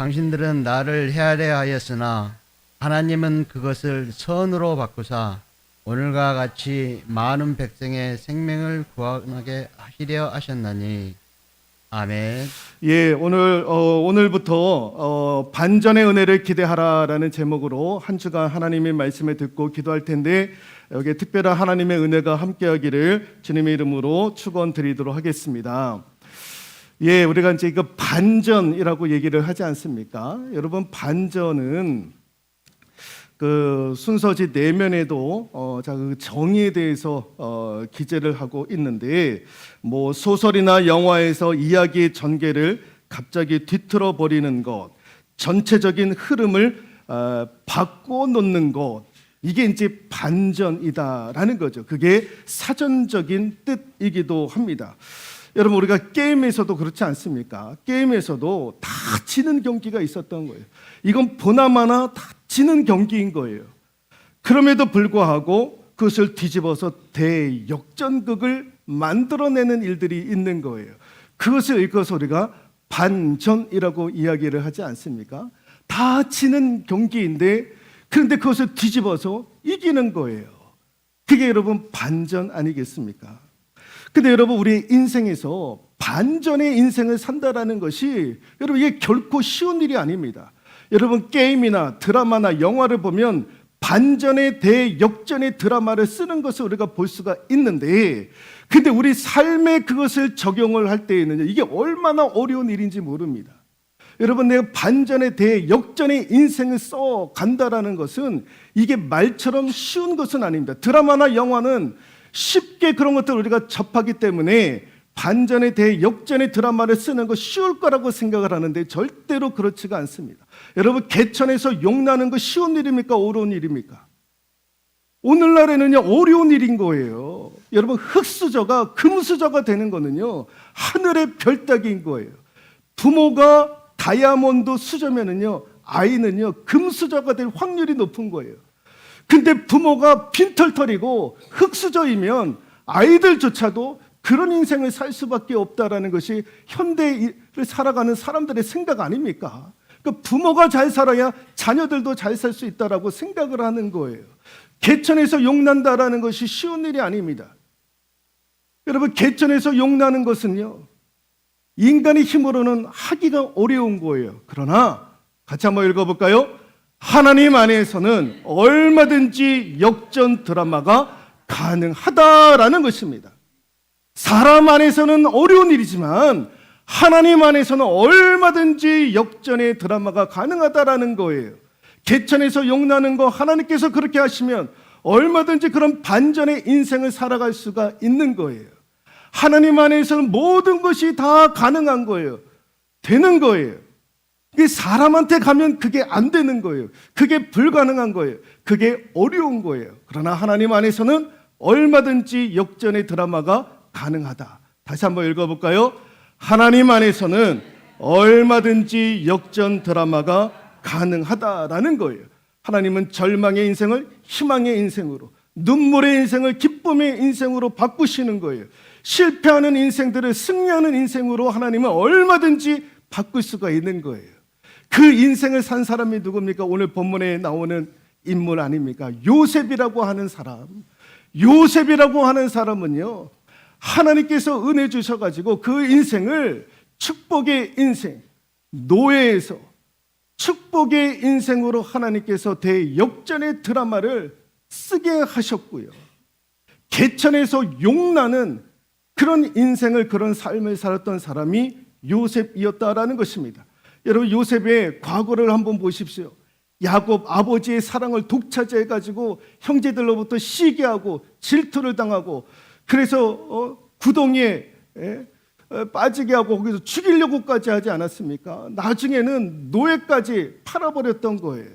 당신들은 나를 헤아려 하였으나 하나님은 그것을 선으로 바꾸사 오늘과 같이 많은 백성의 생명을 구원하게 하시려 하셨나니. 아멘. 예, 오늘부터 반전의 은혜를 기대하라라는 제목으로 한 주간 하나님의 말씀을 듣고 기도할 텐데, 여기에 특별한 하나님의 은혜가 함께하기를 주님의 이름으로 축원드리도록 하겠습니다. 예, 우리가 이제 이거 반전이라고 얘기를 하지 않습니까? 여러분, 반전은 그 순서지 내면에도 그 정의에 대해서 기재를 하고 있는데, 뭐 소설이나 영화에서 이야기의 전개를 갑자기 뒤틀어 버리는 것, 전체적인 흐름을 바꿔 놓는 것, 이게 이제 반전이다라는 거죠. 그게 사전적인 뜻이기도 합니다. 여러분, 우리가 게임에서도 그렇지 않습니까? 게임에서도 다 지는 경기가 있었던 거예요. 이건 보나마나 다 지는 경기인 거예요. 그럼에도 불구하고 그것을 뒤집어서 대역전극을 만들어내는 일들이 있는 거예요. 그것을 읽어서 우리가 반전이라고 이야기를 하지 않습니까? 다 지는 경기인데, 그런데 그것을 뒤집어서 이기는 거예요. 그게 여러분 반전 아니겠습니까? 근데 여러분, 우리 인생에서 반전의 인생을 산다라는 것이 여러분 이게 결코 쉬운 일이 아닙니다. 여러분, 게임이나 드라마나 영화를 보면 반전의 대역전의 드라마를 쓰는 것을 우리가 볼 수가 있는데, 근데 우리 삶에 그것을 적용을 할 때에는 이게 얼마나 어려운 일인지 모릅니다. 여러분, 내가 반전의 대역전의 인생을 써 간다라는 것은 이게 말처럼 쉬운 것은 아닙니다. 드라마나 영화는 쉽게 그런 것들을 우리가 접하기 때문에 반전의 대역전의 드라마를 쓰는 거 쉬울 거라고 생각을 하는데 절대로 그렇지가 않습니다. 여러분, 개천에서 용나는 거 쉬운 일입니까? 어려운 일입니까? 오늘날에는요, 어려운 일인 거예요. 여러분, 흙수저가 금수저가 되는 거는요, 하늘의 별따기인 거예요. 부모가 다이아몬드 수저면은요, 아이는요, 금수저가 될 확률이 높은 거예요. 근데 부모가 빈털털이고 흙수저이면 아이들조차도 그런 인생을 살 수밖에 없다라는 것이 현대를 살아가는 사람들의 생각 아닙니까? 그러니까 부모가 잘 살아야 자녀들도 잘 살 수 있다라고 생각을 하는 거예요. 개천에서 용난다라는 것이 쉬운 일이 아닙니다. 여러분, 개천에서 용나는 것은요, 인간의 힘으로는 하기가 어려운 거예요. 그러나 같이 한번 읽어볼까요? 하나님 안에서는 얼마든지 역전 드라마가 가능하다라는 것입니다. 사람 안에서는 어려운 일이지만 하나님 안에서는 얼마든지 역전의 드라마가 가능하다라는 거예요. 개천에서 용나는 거 하나님께서 그렇게 하시면 얼마든지 그런 반전의 인생을 살아갈 수가 있는 거예요. 하나님 안에서는 모든 것이 다 가능한 거예요. 되는 거예요. 그게 사람한테 가면 그게 안 되는 거예요. 그게 불가능한 거예요. 그게 어려운 거예요. 그러나 하나님 안에서는 얼마든지 역전의 드라마가 가능하다. 다시 한번 읽어볼까요? 하나님 안에서는 얼마든지 역전 드라마가 가능하다라는 거예요. 하나님은 절망의 인생을 희망의 인생으로, 눈물의 인생을 기쁨의 인생으로 바꾸시는 거예요. 실패하는 인생들을 승리하는 인생으로 하나님은 얼마든지 바꿀 수가 있는 거예요. 그 인생을 산 사람이 누굽니까? 오늘 본문에 나오는 인물 아닙니까? 요셉이라고 하는 사람. 요셉이라고 하는 사람은요, 하나님께서 은혜 주셔가지고 그 인생을 축복의 인생, 노예에서 축복의 인생으로 하나님께서 대역전의 드라마를 쓰게 하셨고요, 개천에서 용나는 그런 인생을, 그런 삶을 살았던 사람이 요셉이었다라는 것입니다. 여러분, 요셉의 과거를 한번 보십시오. 야곱 아버지의 사랑을 독차지해가지고 형제들로부터 시기하고 질투를 당하고, 그래서 구덩이에 빠지게 하고 거기서 죽이려고까지 하지 않았습니까? 나중에는 노예까지 팔아버렸던 거예요.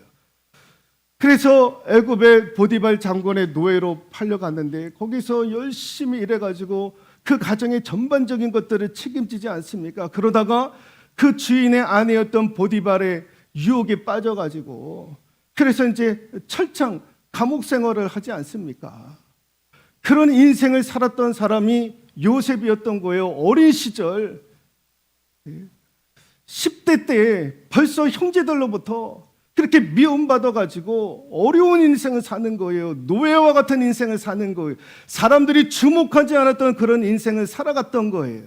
그래서 애굽의 보디발 장군의 노예로 팔려갔는데 거기서 열심히 일해가지고 그 가정의 전반적인 것들을 책임지지 않습니까? 그러다가 그 주인의 아내였던 보디발의 유혹에 빠져가지고, 그래서 이제 철창 감옥 생활을 하지 않습니까? 그런 인생을 살았던 사람이 요셉이었던 거예요. 어린 시절 10대 때 벌써 형제들로부터 그렇게 미움받아가지고 어려운 인생을 사는 거예요. 노예와 같은 인생을 사는 거예요. 사람들이 주목하지 않았던 그런 인생을 살아갔던 거예요.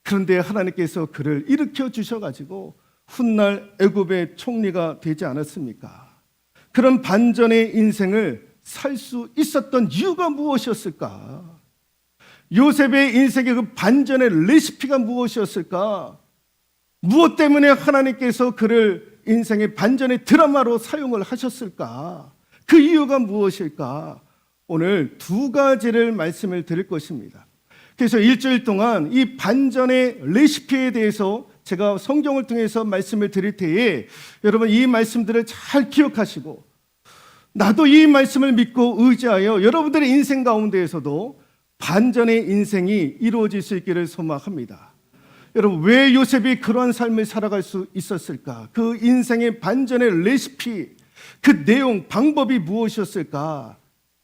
그런데 하나님께서 그를 일으켜 주셔가지고 훗날 애굽의 총리가 되지 않았습니까? 그런 반전의 인생을 살 수 있었던 이유가 무엇이었을까? 요셉의 인생의 그 반전의 레시피가 무엇이었을까? 무엇 때문에 하나님께서 그를 인생의 반전의 드라마로 사용을 하셨을까? 그 이유가 무엇일까? 오늘 두 가지를 말씀을 드릴 것입니다. 그래서 일주일 동안 이 반전의 레시피에 대해서 제가 성경을 통해서 말씀을 드릴 때에 여러분 이 말씀들을 잘 기억하시고 나도 이 말씀을 믿고 의지하여 여러분들의 인생 가운데에서도 반전의 인생이 이루어질 수 있기를 소망합니다. 여러분 왜 요셉이 그러한 삶을 살아갈 수 있었을까? 그 인생의 반전의 레시피, 그 내용, 방법이 무엇이었을까?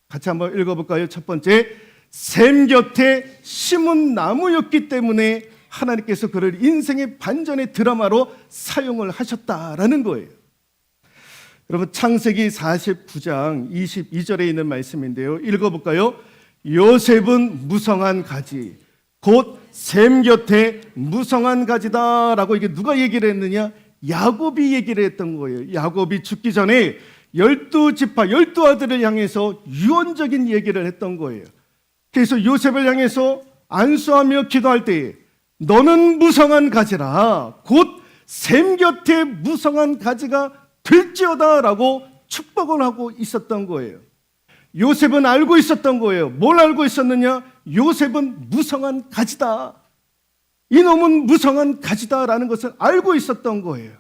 같이 한번 읽어볼까요? 첫 번째, 샘 곁에 심은 나무였기 때문에 하나님께서 그를 인생의 반전의 드라마로 사용을 하셨다라는 거예요. 여러분 창세기 49장 22절에 있는 말씀인데요. 읽어볼까요? 요셉은 무성한 가지 곧 샘 곁에 무성한 가지다라고 이게 누가 얘기를 했느냐? 야곱이 얘기를 했던 거예요. 야곱이 죽기 전에 12지파 12아들을 향해서 유언적인 얘기를 했던 거예요. 그래서 요셉을 향해서 안수하며 기도할 때에 너는 무성한 가지라 곧 샘 곁에 무성한 가지가 될지어다라고 축복을 하고 있었던 거예요. 요셉은 알고 있었던 거예요. 뭘 알고 있었느냐? 요셉은 무성한 가지다. 이놈은 무성한 가지다라는 것을 알고 있었던 거예요.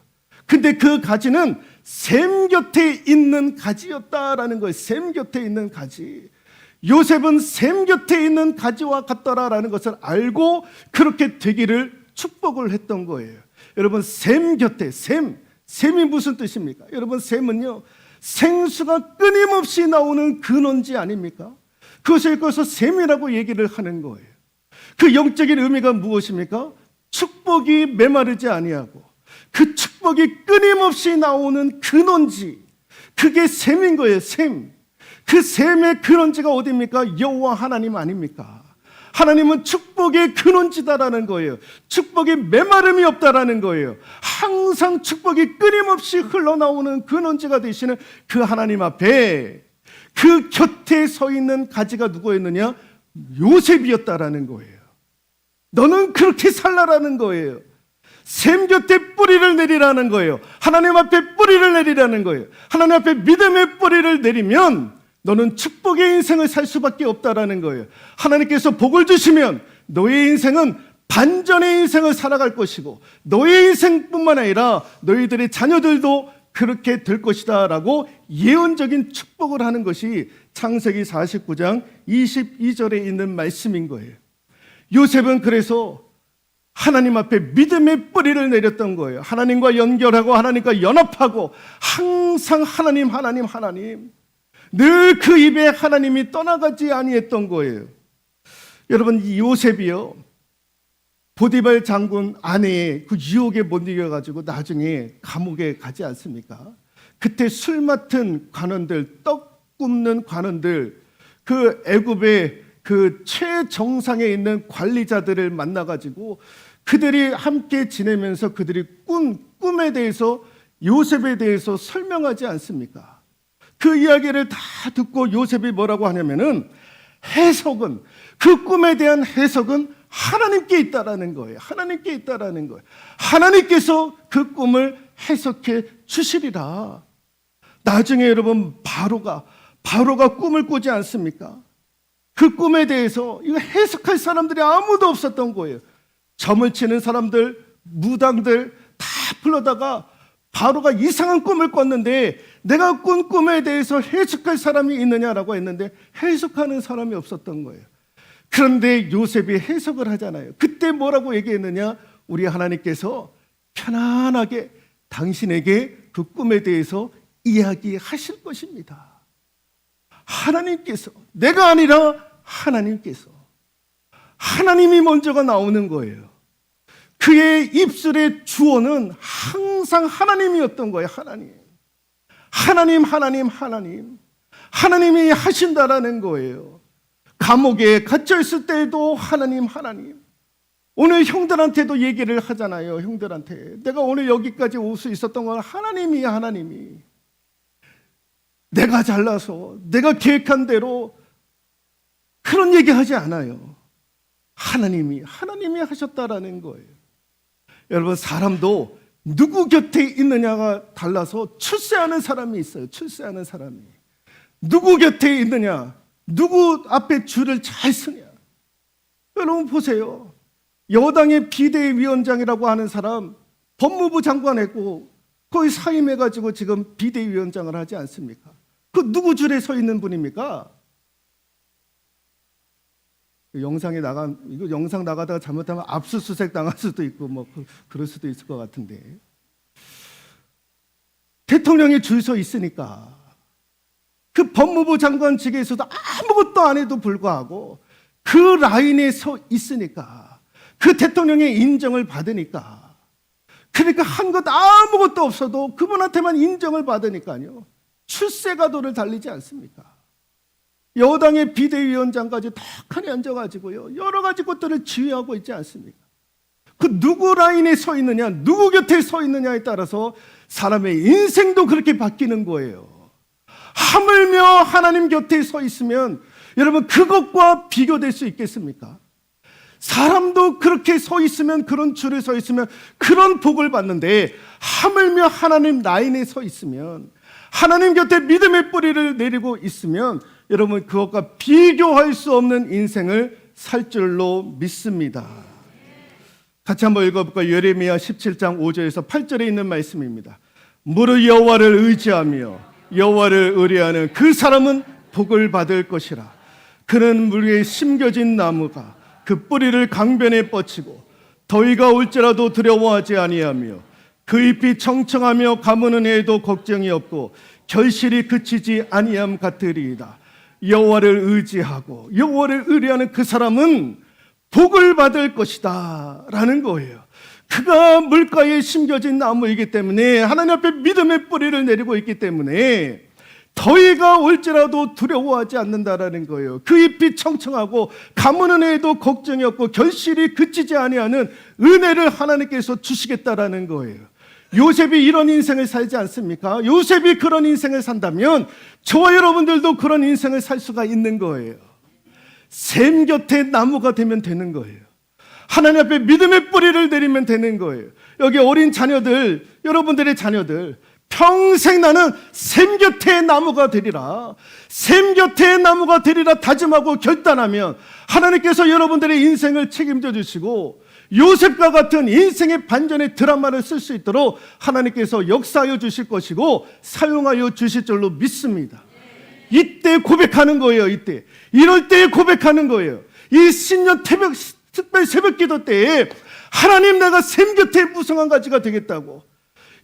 근데 그 가지는 샘 곁에 있는 가지였다라는 거예요. 샘 곁에 있는 가지. 요셉은 샘 곁에 있는 가지와 같더라라는 것을 알고 그렇게 되기를 축복을 했던 거예요. 여러분 샘 곁에 샘이 무슨 뜻입니까? 여러분 샘은요 생수가 끊임없이 나오는 근원지 아닙니까? 그것을 읽어서 샘이라고 얘기를 하는 거예요. 그 영적인 의미가 무엇입니까? 축복이 메마르지 아니하고 그 축복이 끊임없이 나오는 근원지, 그게 샘인 거예요. 샘. 그 샘의 근원지가 어디입니까? 여호와 하나님 아닙니까? 하나님은 축복의 근원지다라는 거예요. 축복이 메마름이 없다라는 거예요. 항상 축복이 끊임없이 흘러나오는 근원지가 되시는 그 하나님 앞에 그 곁에 서 있는 가지가 누구였느냐? 요셉이었다라는 거예요. 너는 그렇게 살라라는 거예요. 샘 곁에 뿌리를 내리라는 거예요. 하나님 앞에 뿌리를 내리라는 거예요. 하나님 앞에 믿음의 뿌리를 내리면 너는 축복의 인생을 살 수밖에 없다라는 거예요. 하나님께서 복을 주시면 너의 인생은 반전의 인생을 살아갈 것이고 너의 인생뿐만 아니라 너희들의 자녀들도 그렇게 될 것이다 라고 예언적인 축복을 하는 것이 창세기 49장 22절에 있는 말씀인 거예요. 요셉은 그래서 하나님 앞에 믿음의 뿌리를 내렸던 거예요. 하나님과 연결하고 하나님과 연합하고 항상 하나님 늘 그 입에 하나님이 떠나가지 아니했던 거예요. 여러분 이 요셉이요 보디발 장군 아내의 그 유혹에 못 이겨가지고 나중에 감옥에 가지 않습니까? 그때 술 맡은 관원들, 떡 굽는 관원들, 그 애굽의 그 최정상에 있는 관리자들을 만나가지고 그들이 함께 지내면서 그들이 꿈에 대해서 요셉에 대해서 설명하지 않습니까? 그 이야기를 다 듣고 요셉이 뭐라고 하냐면은 해석은 그 꿈에 대한 해석은 하나님께 있다라는 거예요. 하나님께 있다라는 거예요. 하나님께서 그 꿈을 해석해 주시리라. 나중에 여러분 바로가 꿈을 꾸지 않습니까? 그 꿈에 대해서 이거 해석할 사람들이 아무도 없었던 거예요. 점을 치는 사람들, 무당들 다 불러다가 바로가 이상한 꿈을 꿨는데 내가 꾼 꿈에 대해서 해석할 사람이 있느냐라고 했는데 해석하는 사람이 없었던 거예요. 그런데 요셉이 해석을 하잖아요. 그때 뭐라고 얘기했느냐? 우리 하나님께서 편안하게 당신에게 그 꿈에 대해서 이야기하실 것입니다. 하나님께서, 내가 아니라 하나님께서. 하나님이 먼저가 나오는 거예요. 그의 입술의 주어는 항상 하나님이었던 거예요. 하나님이 하신다라는 거예요. 감옥에 갇혀 있을 때에도 하나님. 오늘 형들한테도 얘기를 하잖아요. 형들한테 내가 오늘 여기까지 올 수 있었던 건 하나님이 내가 잘나서 내가 계획한 대로 그런 얘기하지 않아요. 하나님이 하셨다라는 거예요. 여러분, 사람도 누구 곁에 있느냐가 달라서 출세하는 사람이 있어요. 누구 곁에 있느냐, 누구 앞에 줄을 잘 서냐. 여러분 보세요. 여당의 비대위원장이라고 하는 사람 법무부 장관했고 거의 사임해가지고 지금 비대위원장을 하지 않습니까? 그 누구 줄에 서 있는 분입니까? 영상 나가다가 잘못하면 압수수색 당할 수도 있고 그럴 수도 있을 것 같은데, 대통령이 줄 서 있으니까 그 법무부 장관직에서도 아무것도 안 해도 불구하고 그 라인에 서 있으니까, 그 대통령의 인정을 받으니까, 그러니까 한 것 아무것도 없어도 그분한테만 인정을 받으니까요, 출세가도를 달리지 않습니까? 여당의 비대위원장까지 턱하니 앉아가지고요, 여러 가지 것들을 지휘하고 있지 않습니까? 그 누구 라인에 서 있느냐, 누구 곁에 서 있느냐에 따라서 사람의 인생도 그렇게 바뀌는 거예요. 하물며 하나님 곁에 서 있으면 여러분, 그것과 비교될 수 있겠습니까? 사람도 그렇게 서 있으면, 그런 줄에 서 있으면 그런 복을 받는데, 하물며 하나님 라인에 서 있으면, 하나님 곁에 믿음의 뿌리를 내리고 있으면 여러분, 그것과 비교할 수 없는 인생을 살 줄로 믿습니다. 같이 한번 읽어볼까요? 예레미야 17장 5절에서 8절에 있는 말씀입니다. 무릇 여호와를 의지하며 여호와를 의뢰하는 그 사람은 복을 받을 것이라. 그는 물 위에 심겨진 나무가 그 뿌리를 강변에 뻗치고 더위가 올지라도 두려워하지 아니하며 그 잎이 청청하며 가무는 해에도 걱정이 없고 결실이 그치지 아니함 같으리이다. 여호와를 의지하고 여호와를 의뢰하는 그 사람은 복을 받을 것이다 라는 거예요. 그가 물가에 심겨진 나무이기 때문에, 하나님 앞에 믿음의 뿌리를 내리고 있기 때문에 더위가 올지라도 두려워하지 않는다라는 거예요. 그 잎이 청청하고 가무는 해에도 걱정이 없고 결실이 그치지 아니하는 은혜를 하나님께서 주시겠다라는 거예요. 요셉이 이런 인생을 살지 않습니까? 요셉이 그런 인생을 산다면 저와 여러분들도 그런 인생을 살 수가 있는 거예요. 샘 곁에 나무가 되면 되는 거예요. 하나님 앞에 믿음의 뿌리를 내리면 되는 거예요. 여기 어린 자녀들, 여러분들의 자녀들, 평생 나는 샘 곁에 나무가 되리라, 샘 곁에 나무가 되리라 다짐하고 결단하면 하나님께서 여러분들의 인생을 책임져 주시고 요셉과 같은 인생의 반전의 드라마를 쓸 수 있도록 하나님께서 역사하여 주실 것이고 사용하여 주실 줄로 믿습니다. 이때 고백하는 거예요. 이럴 때 고백하는 거예요. 이 신년 특별 새벽 기도 때에 하나님, 내가 샘 곁에 무성한 가지가 되겠다고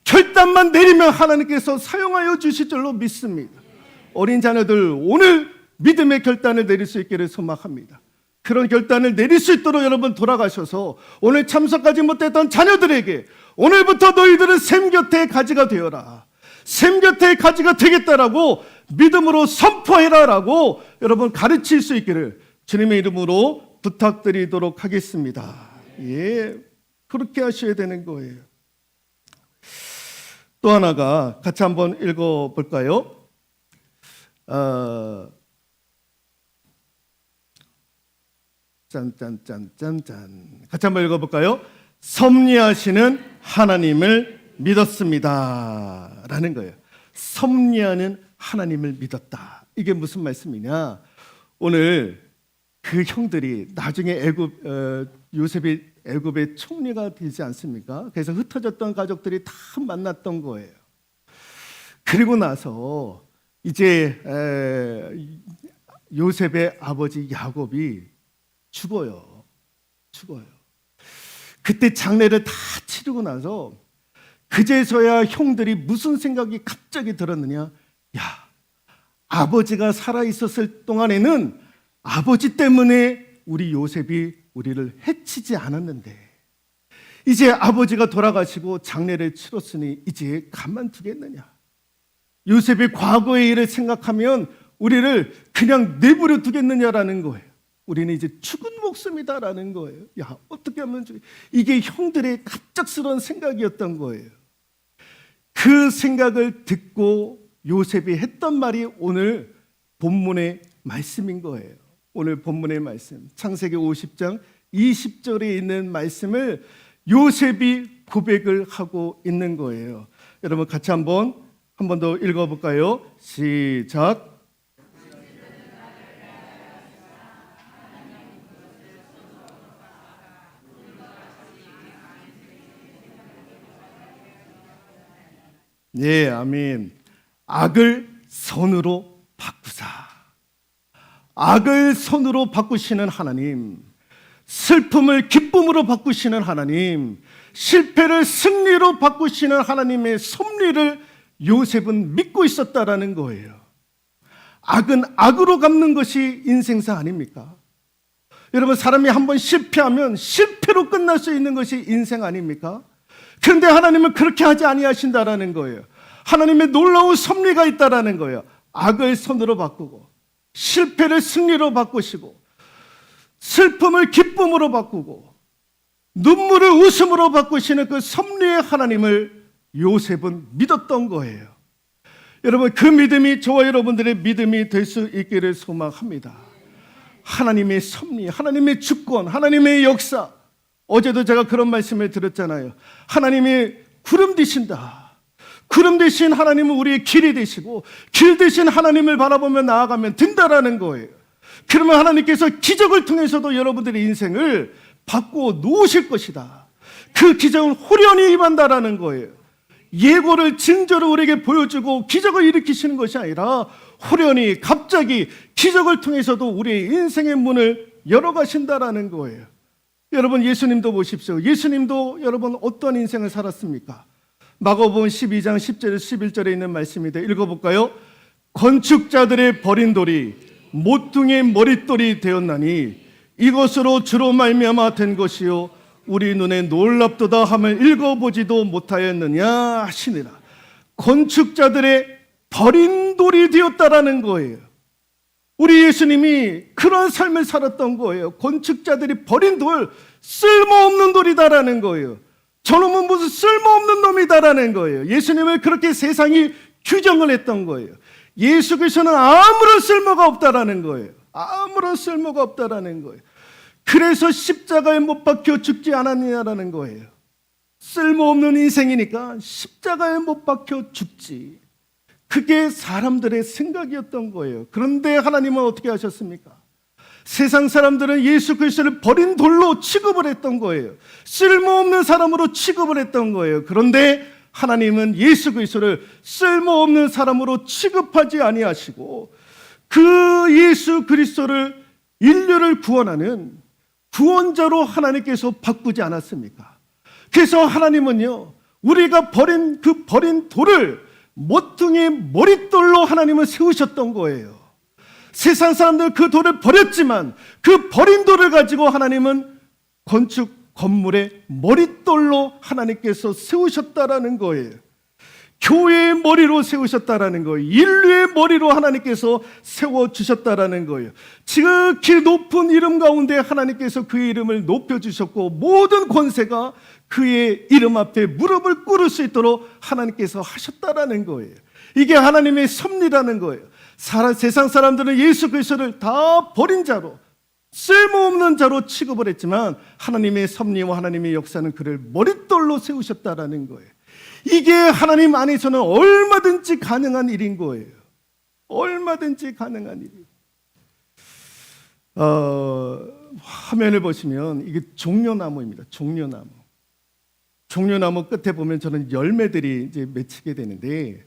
결단만 내리면 하나님께서 사용하여 주실 줄로 믿습니다. 어린 자녀들, 오늘 믿음의 결단을 내릴 수 있기를 소망합니다. 그런 결단을 내릴 수 있도록 여러분 돌아가셔서 오늘 참석하지 못했던 자녀들에게 오늘부터 너희들은 샘 곁에 가지가 되어라, 샘 곁에 가지가 되겠다라고 믿음으로 선포해라라고 여러분 가르칠 수 있기를 주님의 이름으로 부탁드리도록 하겠습니다. 예, 그렇게 하셔야 되는 거예요. 또 하나가 같이 한번 읽어볼까요? 짠. 같이 한번 읽어볼까요? 섭리하시는 하나님을 믿었습니다 라는 거예요. 섭리하는 하나님을 믿었다. 이게 무슨 말씀이냐? 오늘 그 형들이 나중에 요셉이 애굽의 총리가 되지 않습니까? 그래서 흩어졌던 가족들이 다 만났던 거예요. 그리고 나서 이제 요셉의 아버지 야곱이 죽어요. 그때 장례를 다 치르고 나서 그제서야 형들이 무슨 생각이 갑자기 들었느냐? 야, 아버지가 살아있었을 동안에는 아버지 때문에 우리 요셉이 우리를 해치지 않았는데 이제 아버지가 돌아가시고 장례를 치렀으니 이제 가만두겠느냐. 요셉의 과거의 일을 생각하면 우리를 그냥 내버려 두겠느냐라는 거예요. 우리는 이제 죽은 목숨이다라는 거예요. 야, 어떻게 하면 이게 형들의 갑작스러운 생각이었던 거예요. 그 생각을 듣고 요셉이 했던 말이 오늘 본문의 말씀인 거예요. 오늘 본문의 말씀, 창세기 50장 20절에 있는 말씀을 요셉이 고백을 하고 있는 거예요. 여러분 같이 한 번 더 읽어볼까요? 시작. 네, 아멘. 악을 선으로 바꾸사. 악을 선으로 바꾸시는 하나님, 슬픔을 기쁨으로 바꾸시는 하나님, 실패를 승리로 바꾸시는 하나님의 섭리를 요셉은 믿고 있었다라는 거예요. 악은 악으로 갚는 것이 인생사 아닙니까? 여러분, 사람이 한번 실패하면 실패로 끝날 수 있는 것이 인생 아닙니까? 그런데 하나님은 그렇게 하지 아니하신다라는 거예요. 하나님의 놀라운 섭리가 있다라는 거예요. 악을 선으로 바꾸고 실패를 승리로 바꾸시고 슬픔을 기쁨으로 바꾸고 눈물을 웃음으로 바꾸시는 그 섭리의 하나님을 요셉은 믿었던 거예요. 여러분, 그 믿음이 저와 여러분들의 믿음이 될 수 있기를 소망합니다. 하나님의 섭리, 하나님의 주권, 하나님의 역사. 어제도 제가 그런 말씀을 드렸잖아요. 하나님이 구름 되신다. 구름 되신 하나님은 우리의 길이 되시고 길 되신 하나님을 바라보며 나아가면 된다라는 거예요. 그러면 하나님께서 기적을 통해서도 여러분들의 인생을 바꾸어 놓으실 것이다. 그 기적은 호련히 임한다라는 거예요. 예고를 징조로 우리에게 보여주고 기적을 일으키시는 것이 아니라 호련히 갑자기 기적을 통해서도 우리의 인생의 문을 열어가신다라는 거예요. 여러분, 예수님도 보십시오. 예수님도 여러분 어떤 인생을 살았습니까? 마가복음 12장 10절 11절에 있는 말씀인데 읽어볼까요? 건축자들의 버린 돌이 모퉁이의 머릿돌이 되었나니 이것으로 주로 말미암아 된 것이요 우리 눈에 놀랍도다 함을 읽어보지도 못하였느냐 하시니라. 건축자들의 버린 돌이 되었다라는 거예요. 우리 예수님이 그런 삶을 살았던 거예요. 건축자들이 버린 돌, 쓸모없는 돌이다라는 거예요. 저놈은 무슨 쓸모없는 놈이다라는 거예요. 예수님을 그렇게 세상이 규정을 했던 거예요. 예수 그리스도는 아무런 쓸모가 없다라는 거예요. 아무런 쓸모가 없다라는 거예요. 그래서 십자가에 못 박혀 죽지 않았느냐라는 거예요. 쓸모없는 인생이니까 십자가에 못 박혀 죽지. 그게 사람들의 생각이었던 거예요. 그런데 하나님은 어떻게 하셨습니까? 세상 사람들은 예수 그리스도를 버린 돌로 취급을 했던 거예요. 쓸모없는 사람으로 취급을 했던 거예요. 그런데 하나님은 예수 그리스도를 쓸모없는 사람으로 취급하지 아니하시고 그 예수 그리스도를 인류를 구원하는 구원자로 하나님께서 바꾸지 않았습니까? 그래서 하나님은요, 우리가 버린 그 버린 돌을 모퉁이의 머릿돌로 하나님은 세우셨던 거예요. 세상 사람들은 그 돌을 버렸지만 그 버린 돌을 가지고 하나님은 건축 건물의 머릿돌로 하나님께서 세우셨다라는 거예요. 교회의 머리로 세우셨다라는 거예요. 인류의 머리로 하나님께서 세워주셨다라는 거예요. 지극히 높은 이름 가운데 하나님께서 그의 이름을 높여주셨고 모든 권세가 그의 이름 앞에 무릎을 꿇을 수 있도록 하나님께서 하셨다라는 거예요. 이게 하나님의 섭리라는 거예요. 세상 사람들은 예수 그리스도를 다 버린 자로, 쓸모없는 자로 취급을 했지만 하나님의 섭리와 하나님의 역사는 그를 머릿돌로 세우셨다라는 거예요. 이게 하나님 안에서는 얼마든지 가능한 일인 거예요. 얼마든지 가능한 일이에요. 화면을 보시면 이게 종려나무입니다. 종려나무. 종려나무 끝에 보면 저는 열매들이 이제 맺히게 되는데,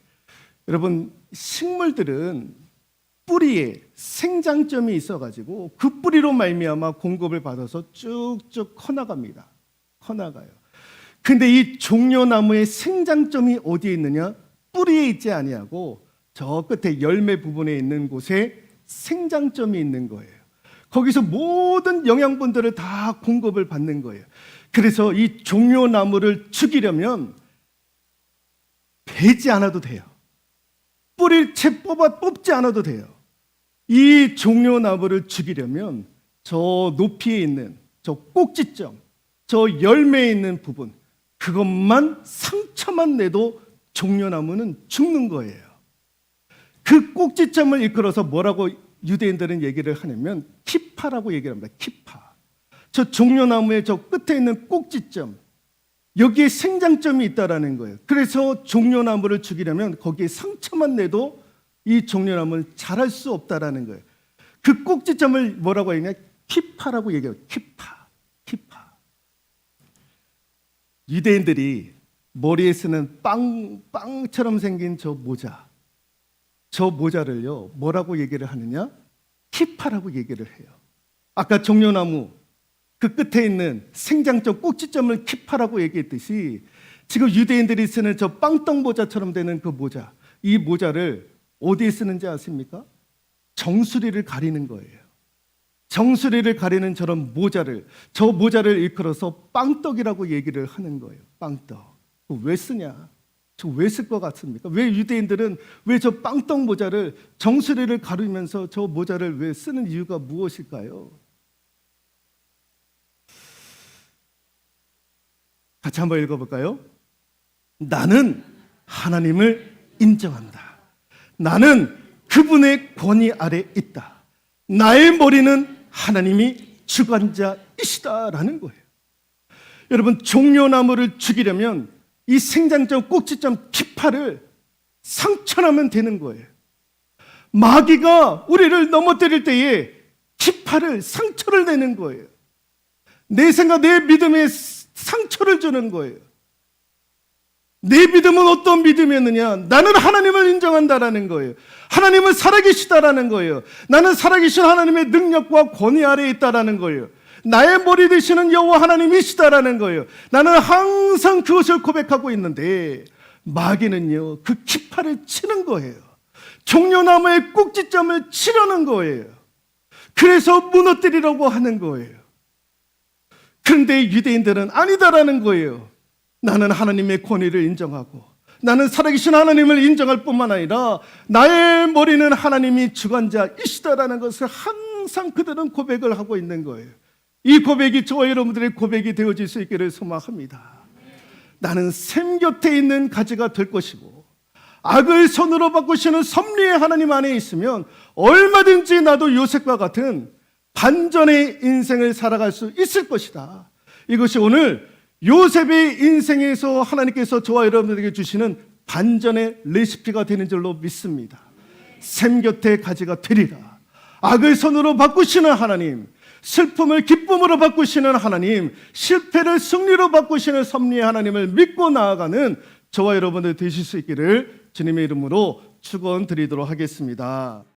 여러분, 식물들은 뿌리에 생장점이 있어가지고 그 뿌리로 말미암아 공급을 받아서 쭉쭉 커나갑니다. 커나가요. 근데 이 종려나무의 생장점이 어디에 있느냐? 뿌리에 있지 아니하고 저 끝에 열매 부분에 있는 곳에 생장점이 있는 거예요. 거기서 모든 영양분들을 다 공급을 받는 거예요. 그래서 이 종려나무를 죽이려면 베지 않아도 돼요. 뿌리를 채 뽑지 않아도 돼요. 이 종려나무를 죽이려면 저 높이에 있는 저 꼭지점, 저 열매에 있는 부분, 그것만 상처만 내도 종려나무는 죽는 거예요. 그 꼭지점을 이끌어서 뭐라고 유대인들은 얘기를 하냐면 키파라고 얘기를 합니다. 키파. 저 종려나무의 저 끝에 있는 꼭지점, 여기에 생장점이 있다라는 거예요. 그래서 종려나무를 죽이려면 거기에 상처만 내도 이 종려나무는 자랄 수 없다라는 거예요. 그 꼭지점을 뭐라고 하냐? 키파라고 얘기해요. 키파. 유대인들이 머리에 쓰는 빵처럼 생긴 저 모자를요, 뭐라고 얘기를 하느냐? 키파라고 얘기를 해요. 아까 종려나무 그 끝에 있는 생장점 꼭지점을 키파라고 얘기했듯이 지금 유대인들이 쓰는 저 빵떡 모자처럼 되는 그 모자, 이 모자를 어디에 쓰는지 아십니까? 정수리를 가리는 거예요. 정수리를 가리는 저런 모자를, 저 모자를 일컬어서 빵떡이라고 얘기를 하는 거예요. 빵떡. 왜 쓰냐? 저 왜 쓸 것 같습니까? 왜 유대인들은 왜 저 빵떡 모자를 정수리를 가르면서 저 모자를 왜 쓰는 이유가 무엇일까요? 같이 한번 읽어볼까요? 나는 하나님을 인정한다. 나는 그분의 권위 아래 있다. 나의 머리는 하나님이 주관자이시다라는 거예요. 여러분, 종려나무를 죽이려면 이 생장점 꼭지점 키파를 상처나면 되는 거예요. 마귀가 우리를 넘어뜨릴 때에 키파를 상처를 내는 거예요. 내 생각, 내 믿음에 상처를 주는 거예요. 내 믿음은 어떤 믿음이었느냐? 나는 하나님을 인정한다라는 거예요. 하나님은 살아계시다라는 거예요. 나는 살아계신 하나님의 능력과 권위 아래에 있다라는 거예요. 나의 머리 되시는 여호와 하나님이시다라는 거예요. 나는 항상 그것을 고백하고 있는데 마귀는요, 그 키파를 치는 거예요. 종려나무의 꼭지점을 치려는 거예요. 그래서 무너뜨리려고 하는 거예요. 그런데 유대인들은 아니다라는 거예요. 나는 하나님의 권위를 인정하고 나는 살아계신 하나님을 인정할 뿐만 아니라 나의 머리는 하나님이 주관자이시다라는 것을 항상 그들은 고백을 하고 있는 거예요. 이 고백이 저와 여러분들의 고백이 되어질 수 있기를 소망합니다. 나는 샘 곁에 있는 가지가 될 것이고 악을 손으로 바꾸시는 섭리의 하나님 안에 있으면 얼마든지 나도 요셉과 같은 반전의 인생을 살아갈 수 있을 것이다. 이것이 오늘 요셉의 인생에서 하나님께서 저와 여러분들에게 주시는 반전의 레시피가 되는 줄로 믿습니다. 샘 곁에 가지가 되리라. 악을 손으로 바꾸시는 하나님, 슬픔을 기쁨으로 바꾸시는 하나님, 실패를 승리로 바꾸시는 섭리의 하나님을 믿고 나아가는 저와 여러분들 되실 수 있기를 주님의 이름으로 축원드리도록 하겠습니다.